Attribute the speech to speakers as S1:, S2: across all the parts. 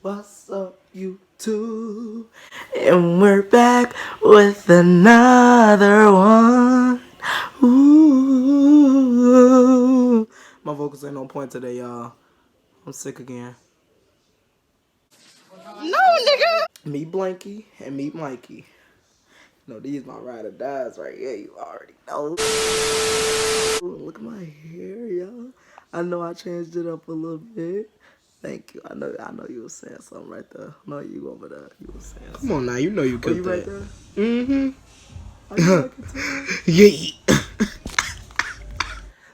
S1: What's up, YouTube? And we're back with another one. Ooh. My vocals ain't on point today, y'all. I'm sick again.
S2: No, nigga.
S1: Meet Blanky and meet Mikey. No, these my ride or dies right here. You already know. Look at my hair, y'all. I know I changed it up a little bit. Thank you. I know you were saying something right there. No, you over there. You were saying something.
S3: Come on now, you know you
S1: Oh,
S3: killed
S1: you
S3: that.
S1: right there?
S3: Mm-hmm.
S1: Are you like it too?
S3: Yeah.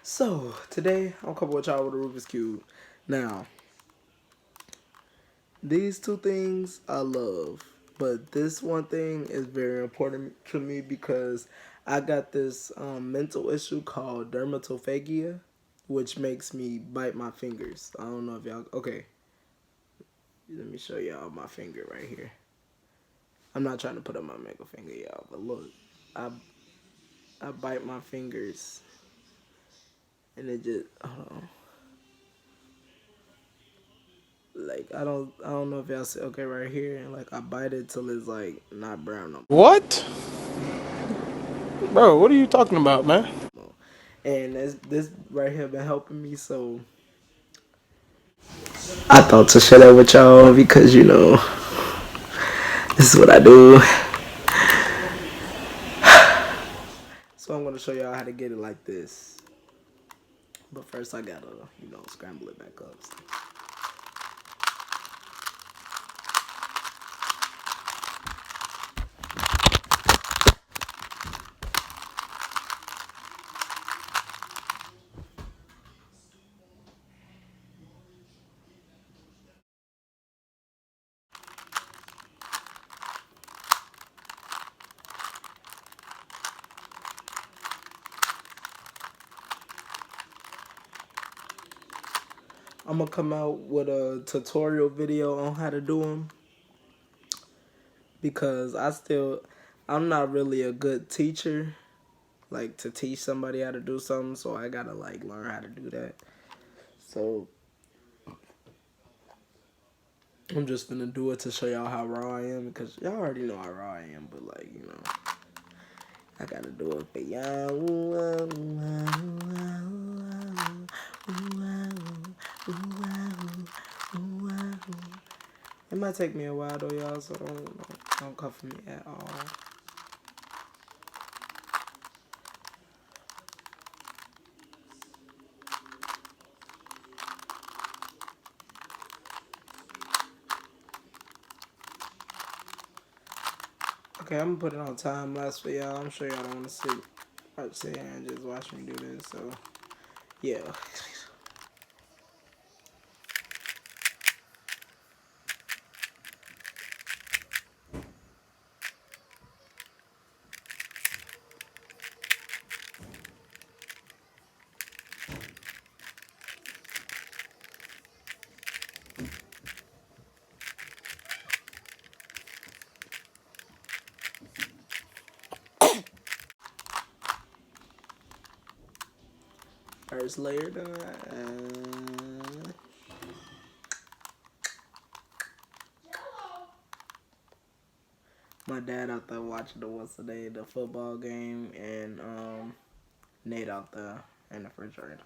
S1: So, today, I'm coming with y'all with a Rubik's Cube. Now, these two things I love. But this one thing is very important to me because I got this mental issue called dermatophagia, which makes me bite my fingers. I don't know if y'all... Okay. Let me show y'all my finger right here. I'm not trying to put up my middle finger, y'all, but look. I bite my fingers. And it just... Hold on. Like, I don't know if y'all see... Okay, right here. And, like, I bite it till it's, like, not brown no more.
S3: What? Bro, what are you talking about, man?
S1: And this right here been helping me, so I thought to share that with y'all because, you know, this is what I do. So I'm going to show y'all how to get it like this. But first I gotta, you know, scramble it back up. I'm gonna come out with a tutorial video on how to do them because I'm not really a good teacher, like to teach somebody how to do something, so I gotta like learn how to do that. So I'm just gonna do it to show y'all how raw I am because y'all already know how raw I am, but like, you know, I gotta do it for y'all. It might take me a while though, y'all, so don't come for me at all. Okay, I'm gonna put it on time lapse for y'all. I'm sure y'all don't want to sit here and just watch me do this. So, yeah. First layer done. My dad out there watching the football game, and Nate out there in the refrigerator.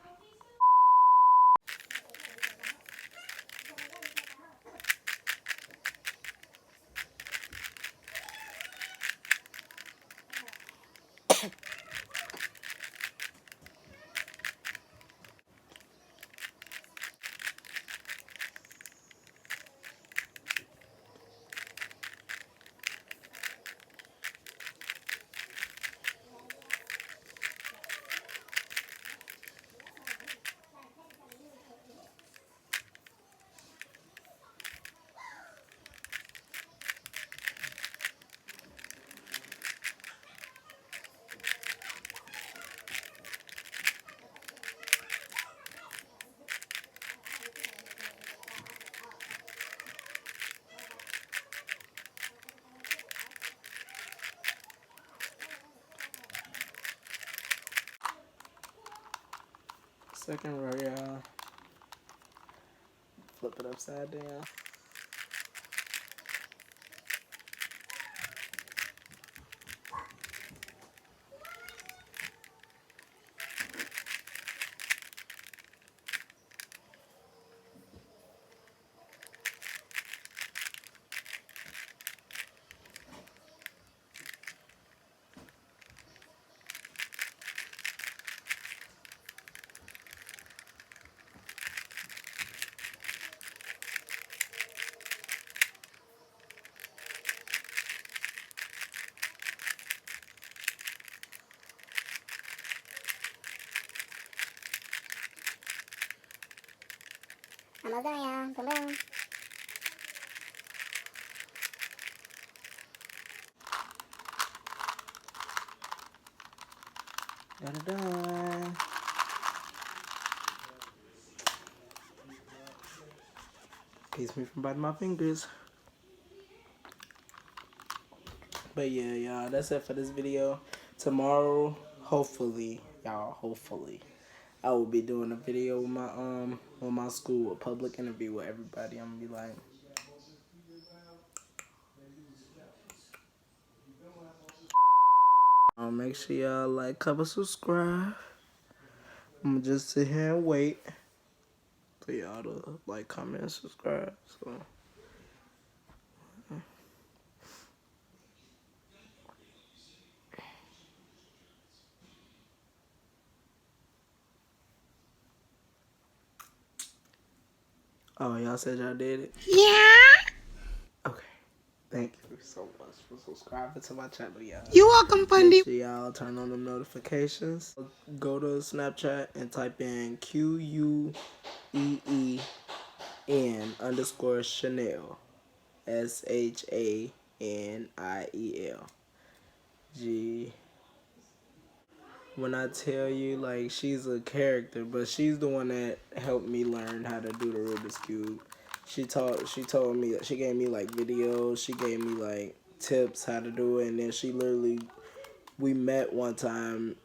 S1: Second row, y'all. Flip it upside down.
S2: almost done, y'all. Boom, boom.
S1: Da-da-da. Keeps me from biting my fingers. But yeah, y'all, that's it for this video. Tomorrow, hopefully, y'all, hopefully, I will be doing a video with my school, a public interview with everybody. I'm gonna be like, make sure y'all like, comment, subscribe. I'm gonna just sit here and wait for y'all to like, comment, and subscribe. So. Oh, y'all said y'all did it?
S2: Yeah.
S1: Okay. Thank you so much for subscribing to my channel, y'all.
S2: You're welcome, Fundy.
S1: Make sure y'all turn on the notifications. Go to Snapchat and type in QUEEN_Chanel. SHANIEL. G. When I tell you, like, she's a character, but she's the one that helped me learn how to do the Rubik's Cube. She told me, she gave me like videos, she gave me like tips how to do it, and then we met one time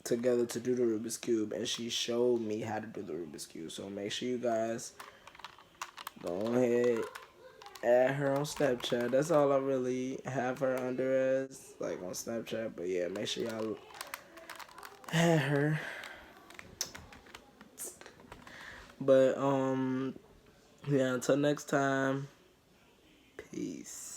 S1: together to do the Rubik's Cube, and she showed me how to do the Rubik's Cube. So make sure you guys go ahead, add her on Snapchat. That's all I really have her under as, like, on Snapchat. But yeah, make sure y'all add her. But yeah, until next time, peace.